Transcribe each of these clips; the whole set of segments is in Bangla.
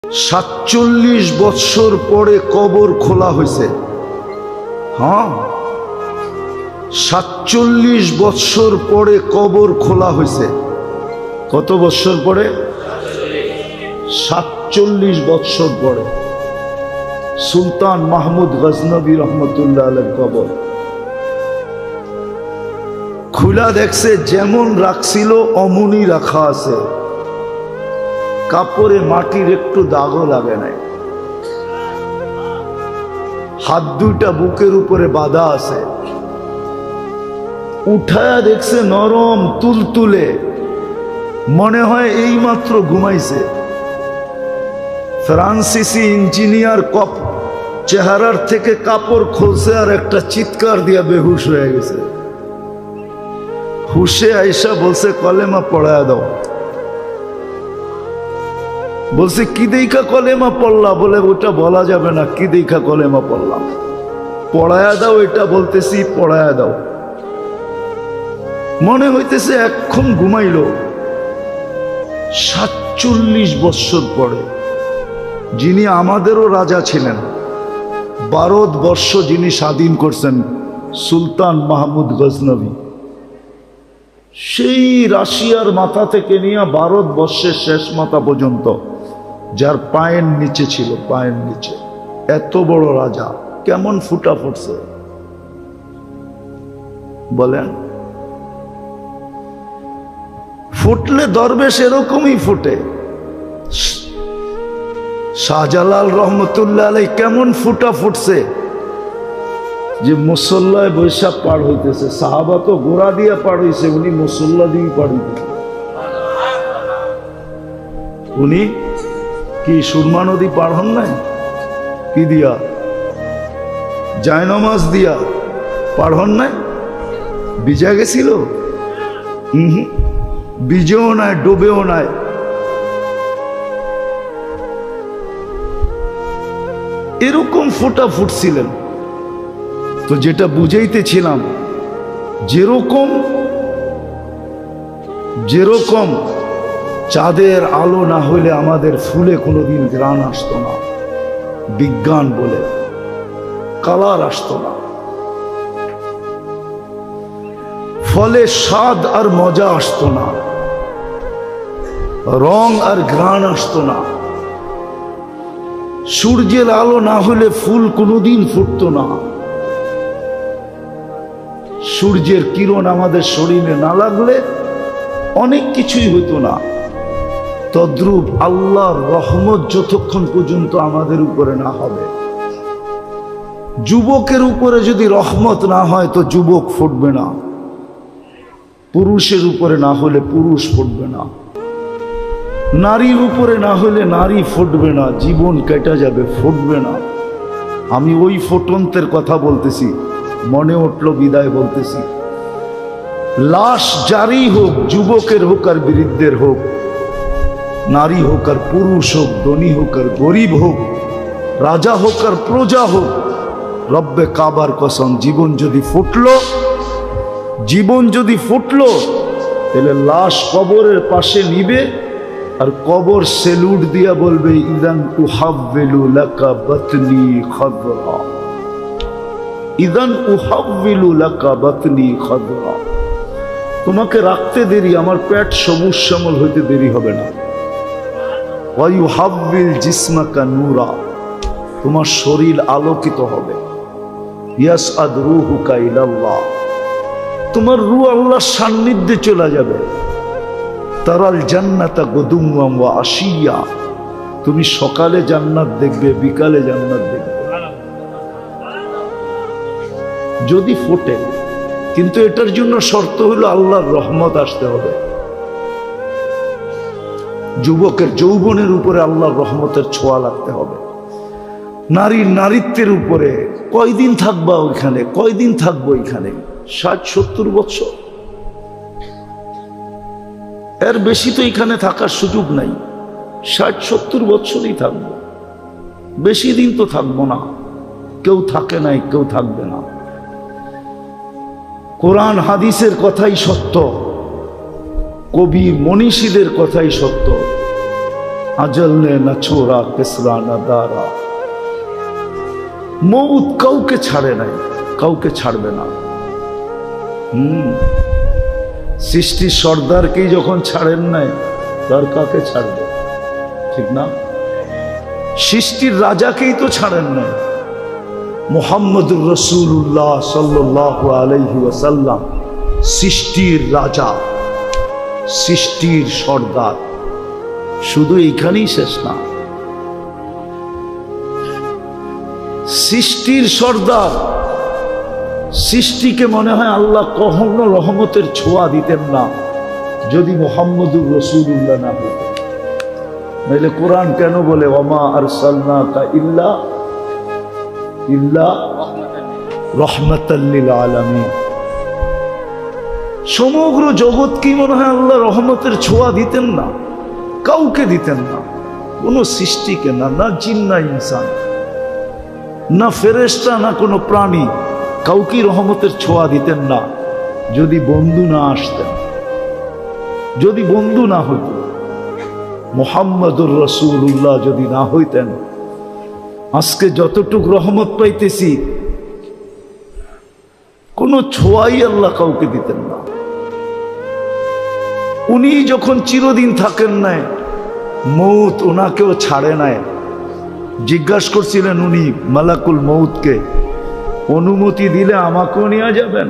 47 বৎসর পরে কবর খোলা হয়েছে। হ্যাঁ, 47 বৎসর পরে কবর খোলা হয়েছে। কত বৎসর পরে? 47 বৎসর পরে সুলতান মাহমুদ গজনবী রহমতুল্লাহ আলাইহির কবর খুলা দেখছে, যেমন রাখছিল অমনি রাখা আছে। কাপড়ে মাটির একটু দাগও লাগে নাই। হাত দুইটা বুকের উপরে বাঁধা আছে। উঠায়া দেখছে নরম তুলতুলে, মনে হয় এই মাত্র ঘুমাইছে। ফ্রান্সিসি ইঞ্জিনিয়ার কপ চেহারার থেকে কাপড় খুলছে আর একটা চিৎকার দিয়া বেহুশ হয়ে গেছে। হুশে আইসা বলছে কলেমা পড়ায়া দাও। বলছে কি দেখা কলেমা পড়লা? বলে ওটা বলা যাবে না, কি দেখা কলেমা পড়লাম। পড়ায়া দাও, এটা বলতেছি পড়ায়া দাও। মনে হইতেছে এখন ঘুমাইল। 47 বৎসর পরে যিনি আমাদেরও রাজা ছিলেন, ভারতবর্ষ যিনি স্বাধীন করছেন, সুলতান মাহমুদ গজনবী, সেই রাশিয়ার মাথা থেকে নিয়ে ভারতবর্ষের শেষ মাথা পর্যন্ত, যার পায়ের নিচে ছিল, পায়ের নিচে এত বড় রাজা, কেমন ফুটা ফুটছে বলেন? ফুটলে দরবেশ এরকমই ফুটে। শাহজালাল রহমতুল্লাহ আলাইহি কেমন ফুটা ফুটছে যে মুসল্লায় বৈশাখ পার হইতেছে। সাহাবা তো ঘোড়া দিয়ে পার হইছে, উনি মুসল্লা দিয়ে পার হইতেছে। উনি কি সুরমা নদী পার হন নাই? কি দিয়া? জায়নমাজ দিয়া পার হন নাই? ভিজা গেছিল? ভিজেও নাই, ডুবেও নাই। এরকম ফোটা ফুটছিলেন। তো যেটা বুঝাইতেছিলাম, যেরকম চাঁদের আলো না হইলে আমাদের ফুলে কোনোদিন ঘ্রাণ আসতো না, বিজ্ঞান বলে কালার আসতো না, ফলে স্বাদ আর মজা আসতো না, রং আর ঘ্রাণ আসতো না। সূর্যের আলো না হলে ফুল কোনোদিন ফুটতো না। সূর্যের কিরণ আমাদের শরীরে না লাগলে অনেক কিছুই হতো না। তদ্রূপ আল্লাহর রহমত যতক্ষণ পর্যন্ত আমাদের উপরে না হবে, যুবকের উপরে যদি রহমত না হয় তো যুবক ফুটবে না। পুরুষের উপরে না হলে পুরুষ ফুটবে না। নারীর উপরে না হলে নারী ফুটবে না। জীবন কেটে যাবে, ফুটবে না। আমি ওই ফুটন্তের কথা বলতেছি, মনে উঠল বিদায় বলতেছি। লাশ জারি হোক, যুবকের হোক আর বৃদ্ধের হোক, নারী হোক আর পুরুষ হোক, ধনী হোক আর গরিব হোক, রাজা হোক আর প্রজা হোক, রব্বে কাবার কসম, জীবন যদি ফুটলো তাহলে লাশ কবরের পাশে নিবে আর কবর সেলুট দিয়া বলবে, ইদান উহাব্বিলু লাকা বাতনি খাদরা, ইদান উহাব্বিলু লাকা বাতনি খাদরা। তোমাকে রাখতে দেরি, আমার পেট সবুজ শ্যামল হইতে দেরি হবে না। ওয়া ইউহাব্বিল জিসমাকা নূরা, তোমার শরীর আলোকিত হবে। ইয়াসআদ রূহুকা ইলাল্লাহ, তোমার রূহ আল্লাহর সান্নিধ্যে চলে যাবে। তারাল জান্নাতা গুদুওয়াম ওয়া আশিয়া, তুমি সকালে জান্নাত দেখবে, বিকালে জান্নাত দেখবে যদি ফোটে। কিন্তু এটার জন্য শর্ত হলো আল্লাহর রহমত আসতে হবে। যুবকের যৌবনের উপরে আল্লাহর রহমতের ছোঁয়া লাগতে হবে। নারীর নারীত্বের উপরে কয়দিন থাকবা ওইখানে, কয়দিন থাকবো এখানে? 60-70 বছর, এর বেশি তো এখানে থাকার সুযোগ নাই। 60-70 বছরই থাকবো, বেশি দিন তো থাকবো না। কেউ থাকে নাই, কেউ থাকবে না। কোরআন হাদিসের কথাই সত্য, কবি মনীষীদের কথাই সত্য। আজল নে না ছোড়া কেসরা না দারা। মৌত কাউকে ছাড়ে নাই, কাউকে ছাড়বে না। সৃষ্টির সর্দারকেই যখন ছাড়েন নাই, তার কাকে ছাড়বে? ঠিক না? সৃষ্টির রাজাকেই তো ছাড়েন নাই। মুহাম্মদুর রাসূলুল্লাহ সাল্লাল্লাহু আলাইহি ওয়াসাল্লাম সৃষ্টির রাজা, সৃষ্টির সর্দার। শুধু এইখানেই শেষ না, সৃষ্টির সর্দার। সৃষ্টিকে মনে হয় আল্লাহ কখনো রহমতের ছোঁয়া দিতেন না যদি মুহাম্মদুর রাসূলুল্লাহ না হতেন। নাহলে কোরআন কেন বলে ওয়ামা আরসালনাকা ইল্লা রাহমাতাল লিল আলামিন? সমগ্র জগৎ কি মনে হয় আল্লাহ রহমতের ছোঁয়া দিতেন না? কাউকে দিতেন না, কোন সৃষ্টিকে না, না জিন না ইনসান, না ফেরেশতা, না কোনো প্রাণী, কাউকে রহমতের ছোঁয়া দিতেন না যদি বন্ধু না আসতেন, যদি বন্ধু না হইত। মুহাম্মদুর রাসূলুল্লাহ যদি না হইতেন, আজকে যতটুক রহমত পাইতেছি কোনো ছোঁয়াই আল্লাহ কাউকে দিতেন না। উনি যখন চিরদিন থাকেন নাই, মৌত ওনাকেও ছাড়ে নাই। জিজ্ঞাসা করছিলেন উনি মালাকুল মৌতকে, অনুমতি দিলে আমাকেও নিয়ে যাবেন?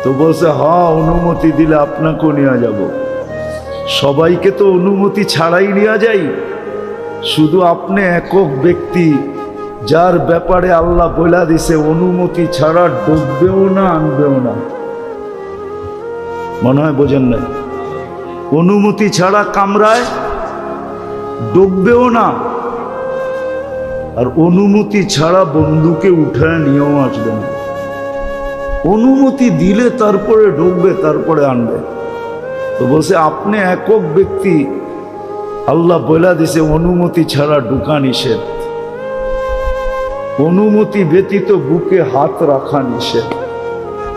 তো বলছে হ্যাঁ, অনুমতি দিলে আপনাকেও নিয়ে যাব। সবাইকে তো অনুমতি ছাড়াই নিয়ে যাই, শুধু আপনি একক ব্যক্তি যার ব্যাপারে আল্লাহ বলে দিছে অনুমতি ছাড়া ডুববেও না, আনবেও না। মনে হয় বোঝেন না, অনুমতি ছাড়া কামরায় ডুববেও না, আর অনুমতি ছাড়া বন্ধুকে উঠায় নিয়েও আসবে না। অনুমতি দিলে তারপরে ঢুকবে, তারপরে আনবে। তো বলছে আপনি একক ব্যক্তি, আল্লাহ বলে দিছে অনুমতি ছাড়া ঢুকা নিষেধ, অনুমতি ব্যতীত বুকে হাত রাখা নিষেধ।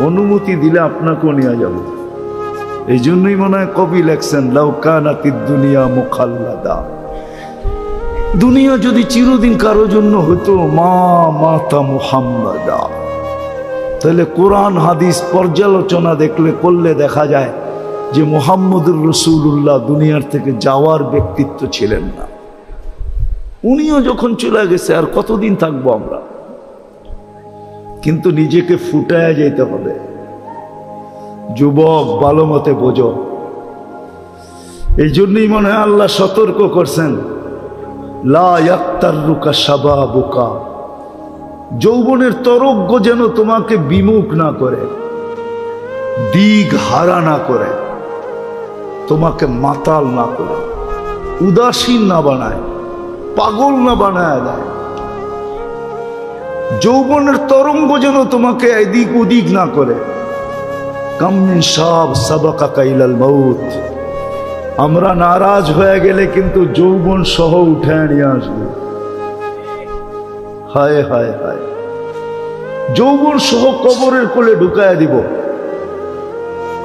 অনুমতি দিলে আপনাকেও নিয়ে যাব। এই জন্যই মনে হয় কবি লেখছেন লাউ কানাতিদ দুনিয়া মুখাল্লাদা, দুনিয়া যদি চিরদিন কারো জন্য হতো মা মাতা মুহাম্মাদা। তাহলে কোরআন হাদিস পর্যালোচনা করলে দেখা যায় যে মুহাম্মদুর রাসূলুল্লাহ দুনিয়ার থেকে যাওয়ার ব্যক্তিত্ব ছিলেন না। উনিও যখন চলে গেছে আর কতদিন থাকবো আমরা? কিন্তু নিজেকে ফুটায় যেতে হবে। যুবক ভালো মতে বোঝো। এই জন্যই মনে হয় আল্লাহ সতর্ক করছেন লা ইয়াক্তাররুকা শাবাবুকা, যৌবনের তরঙ্গ যেন তোমাকে বিমুখ না করে, দিক হারা না করে, তোমাকে মাতাল না করে, উদাসীন না বানায়, পাগল না বানায় দেয়। যৌবনের তরঙ্গ যেন তোমাকে এদিক ওদিক না করে। কাম মিন শাব সাবাকাকা ইলাল মাউত, আমরা নারাজ হয়ে গেলে কিন্তু যৌবন সহ উঠে নিয়ে আসবে। হায় হায় হায়, যৌবন সহ কবরের কোলে ঢুকায় দিব।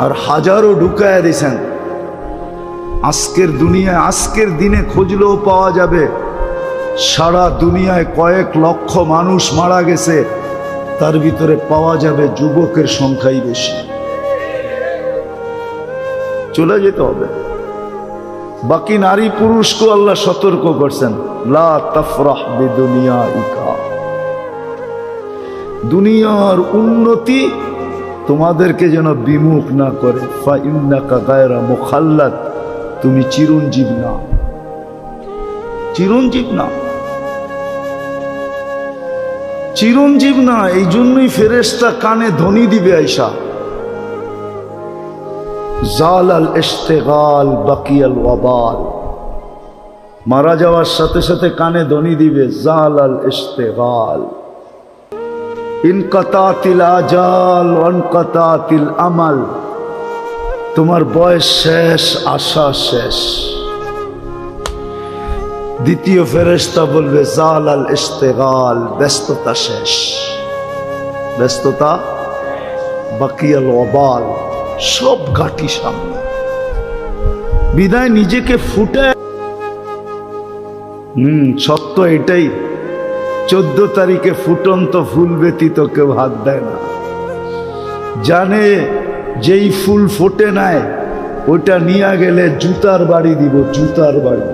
আর হাজারো ঢুকায় দিয়েছেন। আজকের দুনিয়ায়, আজকের দিনে খুঁজলেও পাওয়া যাবে সারা দুনিয়ায় কয়েক লক্ষ মানুষ মারা গেছে, তার ভিতরে পাওয়া যাবে যুবকের সংখ্যাই বেশি। চলে যেতে হবে। বাকি নারী পুরুষকে আল্লাহ সতর্ক করছেন লা তাফরাহ বিদুনিয়াইকা, দুনিয়ার উন্নতি তোমাদেরকে যেন বিমুখ না করে। ফা ইন্নাকা গায়রা মুখাল্লাদ, তুমি চিরঞ্জীব না, চিরঞ্জীব না, চিরঞ্জীব না। এই জন্যই ফেরেশতা কানে ধ্বনি দিবে আয়সা, জালাল ইশতিগাল বাকিয়াল ওয়াবাল। মারা যাওয়ার সাথে সাথে কানে ধ্বনি দিবে জালাল ইশতিগাল, ইনকাতাতিল আজাল ওয়ানকাতাতিল আমাল। তোমার বয়স শেষ, আশা শেষ। দ্বিতীয় ফেরেশতা বলবে জালাল ইশতিগাল, ব্যস্ততা শেষ, ব্যস্ততা। বাকিয়াল ওয়াবাল, সব ঘাটি সামনে। বিদায় নিজেকে ফুটে। সত্য এটাই, 14 তারিখে ফুটন্ত ফুল ব্যতীত কেউ হাত দেয় না। জানে যেই ফুল ফোটে নাই ওটা নিয়ে গেলে জুতার বাড়ি দিব, জুতার বাড়ি।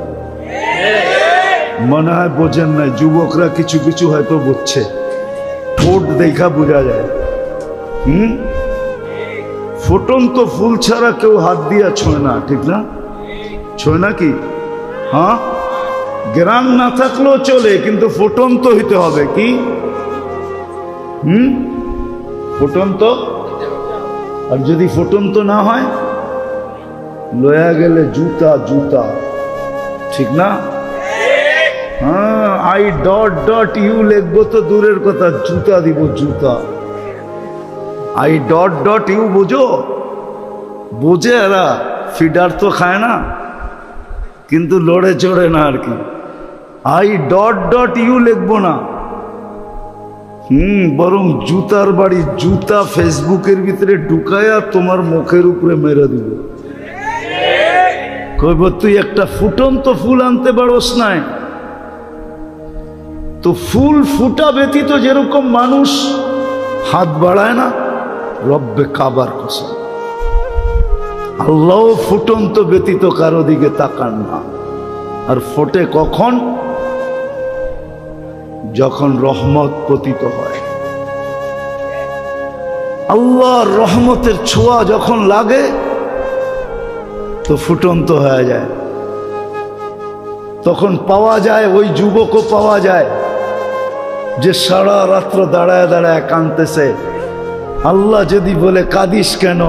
মনে হয় বোঝেন নাই, যুবকরা কিছু কিছু হয়তো বুঝছে, ঠোঁট দেখা বোঝা যায়। ফুটন্ত ফুল ছাড়া কেউ হাত দিয়া ছোঁয় না, ঠিক না? ছোঁয় না কি? হ্যাঁ, গ্রাম না থাকলেও চলে, কিন্তু ফুটন্ত হইতে হবে। কি ফুটন্ত? আর যদি ফুটন্ত না হয় লয়া গেলে জুতা, জুতা, ঠিক না? হ্যাঁ, আই ডট ডট ইউ লিখবো তো দূরের কথা, জুতা দিব, জুতা। আই ডট ডট ইউ বোঝো? বোঝে এরা, ফিডার তো খায় না, কিন্তু লড়ে চড়ে না আর কি। আই ডট ডট ইউ লিখবো না, বরং জুতার বাড়ি, জুতা ফেসবুকের ভিতরে ঢুকায়া তোমার মুখের উপরে মেরে দিব। কইব তুই একটা ফুটন্ত ফুল আনতে পারোস নাই। তো ফুল ফুটা ব্যতীত যেরকম মানুষ হাত বাড়ায় না, রব্বে কাবার কসম আল্লাহ ফুটন্ত ব্যতীত কারো দিকে তাকান না। আর ফোটে কখন? যখন রহমত পতিত হয়, আল্লাহর রহমতের ছোঁয়া যখন লাগে তো ফুটন্ত হয়ে যায়। তখন পাওয়া যায়, ওই যুবকও পাওয়া যায় যে সারা রাত্র দাঁড়ায় দাঁড়ায় কাঁদতেছে। আল্লাহ যদি বলে কাঁদিস কেন,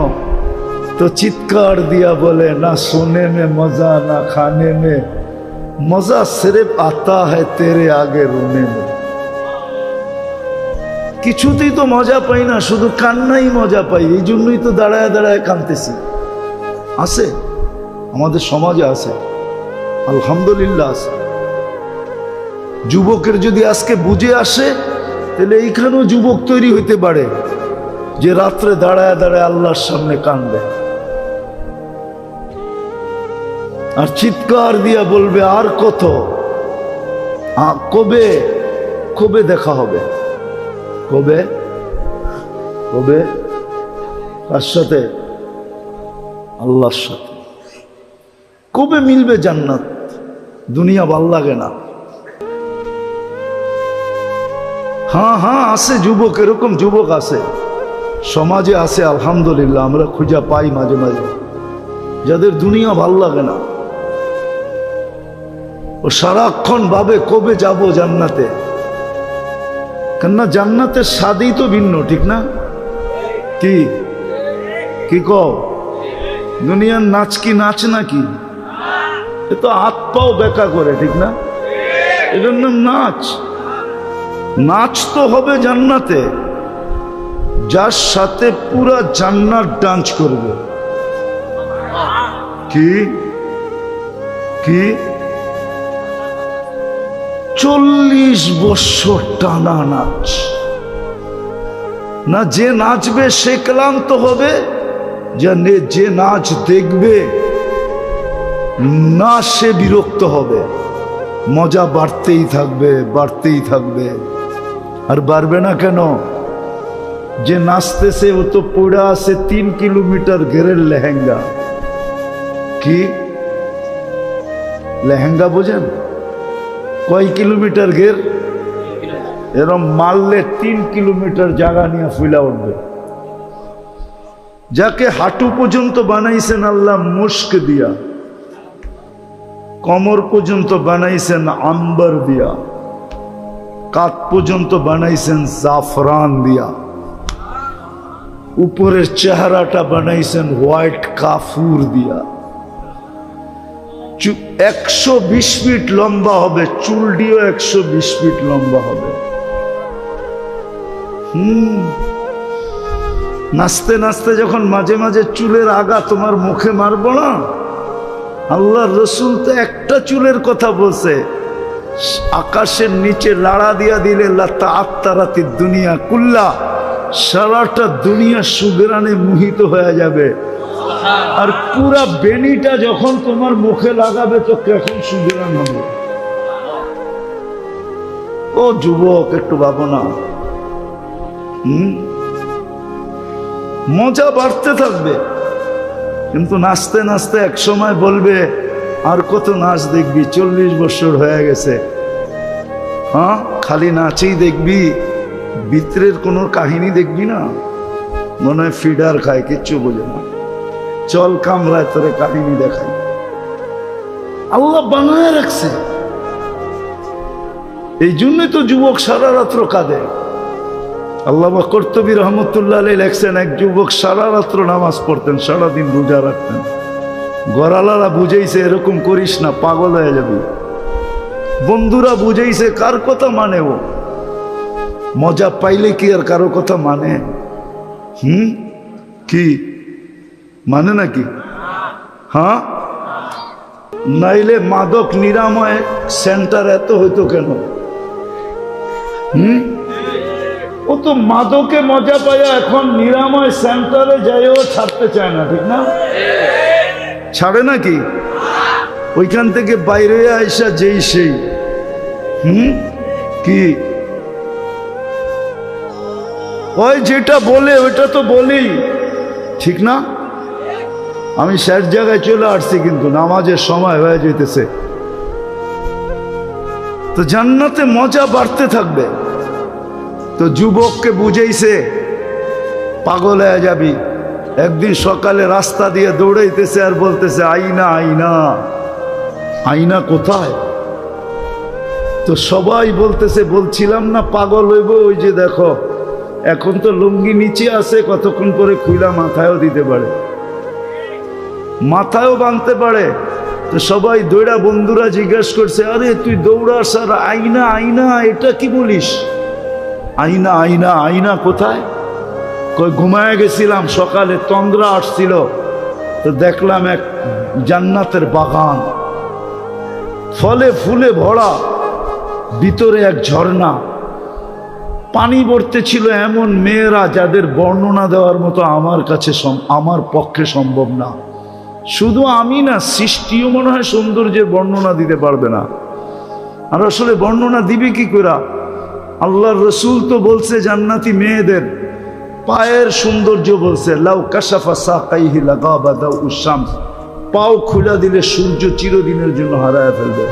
তো চিৎকার দিয়া বলে না সোনে মে মজা না খানে মে মজা, সির্ফ আতা হ্যায় তেরে আগে রোনে মে। কিছুতেই তো মজা পাই না, শুধু কান্নাই মজা পাই, এই জন্যই তো দাঁড়ায় দাঁড়ায় কাঁদতেছি। আছে, আমাদের সমাজে আছে, আলহামদুলিল্লাহ আছে। যুবকের যদি আজকে বুঝে আসে, তাহলে এইখানেও যুবক তৈরি হইতে পারে যে রাত্রে দাঁড়ায় দাঁড়ায় আল্লাহর সামনে কাঁদবে আর চিৎকার দিয়া বলবে আর কত, কবে কবে দেখা হবে, কবে কবে, কার সাথে? আল্লাহর সাথে। কবে মিলবে জান্নাত? দুনিয়া ভাল লাগে না। হ্যাঁ হ্যাঁ আছে যুবক, এরকম যুবক আছে, সমাজে আছে আলহামদুলিল্লাহ, আমরা খুঁজে পাই মাঝে মাঝে, যাদের দুনিয়া ভাল লাগে না। ও সারাক্ষণ ভাবে কবে যাব জান্নাতে। কেননা জান্নাতের স্বাদই তো ভিন্ন, ঠিক না? কি কি কও? দুনিয়ার নাচ কি নাচ নাকি? এ তো হাত পাও বেকা করে, ঠিক না? এটার নাম নাচ। নাচ তো হবে জান্নাতে, যার সাথে পুরা জান্নাত ডান্স করবে। কি কি 40 বছর টানা নাচ না, যে নাচবে সে ক্লান্ত হবে, যে নাচ দেখবে না সে বিরক্ত হবে। মজা বাড়তেই থাকবে, বাড়তেই থাকবে। আর বাড়বে না কেন? যে নাচতেছে ও তো পড়া আছে 3 কিলোমিটার ঘেরের লেহেঙ্গা। কি লেহেঙ্গা বোঝেন? কয় কিলোমিটার ঘের? এরম মারলে 3 কিলোমিটার জায়গা নিয়ে ফুলা উঠবে। যাকে হাঁটু পর্যন্ত বানাইছেন আল্লাহ মুস্ক দিয়া, কমর পর্যন্ত বানাইছেন আম্বার দিয়া, কাত পর্যন্ত বানাইছেন জাফরান দিয়া, উপরের চেহারাটা বানাইছেন হোয়াইট কাফুর দিয়া, 120 ফিট লম্বা হবে, চুলটিও 120 ফিট লম্বা হবে। নাচতে নাচতে যখন মাঝে মাঝে চুলের আগা তোমার মুখে মারবো না, আল্লাহর রসুল তো একটা চুলের কথা বলছে, আকাশের নিচে লাড়া দিয়া দিলে লাতা আত্মারাতি দুনিয়া কুল্লা, সারাটা দুনিয়া সুগরানে মোহিত হয়ে যাবে। আর পুরা বেনিটা যখন তোমার মুখে লাগাবে তো কেমন সুবিধান হবে। ও যুবক, একটু ভাবো না। মজা বাড়তে থাকবে, কিন্তু নাচতে নাচতে এক সময় বলবে আর কত নাচ দেখবি, 40 বছর হয়ে গেছে। হ্যাঁ, খালি নাচেই দেখবি, ভিতরের কোনো কাহিনী দেখবি না। মনে হয় ফিডার খায়, কিচ্ছু বোঝে না। চল কামরায় তোরে কাহিনী দেখাই। আল্লাহ বানায় রাখছে, এই জন্যই তো যুবক সারা রাত্র কাঁদে। আল্লামা কর্তুবী রহমতুল্লাহ আলাইহি লেখছেন, এক যুবক সারা রাত্র নামাজ পড়তেন, সারাদিন রোজা রাখতেন। গড়ালারা বুঝাইছে এরকম করিস না, পাগল হয়ে যাবি। বন্ধুরা বুঝাইছে, কার কথা মানে ও? মজা পাইলে কি আর কারো কথা মানে? কি মানে নাকি? হ্যাঁ, নাইলে মাদক নিরাময় সেন্টার এত হইতো কেন? ও তো মাদকে মজা পায়, এখন নিরাময় সেন্টারে যাইও ছাড়তে চায় না, ঠিক না? ছাড়ে নাকি? ওইখান থেকে বাইরে আইসা যেই সেই কি ওই যেটা বলে ওইটা তো বলি, ঠিক না? আমি শেষ জায়গায় চলে আসছি, কিন্তু নামাজের সময় হয়ে যেতেছে। তো জান্নাতে মজা বাড়তে থাকবে। তো যুবককে বুঝাইছে পাগল হয়ে যাবি। একদিন সকালে রাস্তা দিয়ে দৌড়াইতেছে আর বলতেছে, আইনা আইনা। আইনা কোথায়? তো সবাই বলতেছে, বলছিলাম না পাগল হইব, ওই যে দেখো এখন তো লুঙ্গি নিচে আছে, কতক্ষণ পরে খুইলা মাথায়ও দিতে পারে, মাথায়ও বাঁধতে পারে। তো সবাই দৌড়া, বন্ধুরা জিজ্ঞেস করছে, আরে তুই দৌড়াস আর আইনা আইনা, এটা কি বলিস? আইনা আইনা, আইনা কোথায়? কই ঘুমায় গেছিলাম, সকালে তন্দ্রা আসছিল, তো দেখলাম এক জান্নাতের বাগান, ফলে ফুলে ভরা, ভিতরে এক ঝর্ণা, পানি ভরতে ছিল এমন মেয়েরা যাদের বর্ণনা দেওয়ার মতো আমার কাছে আমার পক্ষে সম্ভব না। শুধু আমি না, সৃষ্টিও মনে হয় সৌন্দর্যের বর্ণনা দিতে পারবে না। আর আসলে বর্ণনা দিবে কি করে? আল্লাহর রসুল তো বলছে জান্নাতি মেয়েদের পায়ের সৌন্দর্য বলছে, লাউ কাশাফা সাকাইহি লাগাবা দাউ শামস, পাও খুলে দিলে সূর্য চিরদিনের জন্য হারায় ফেলবে।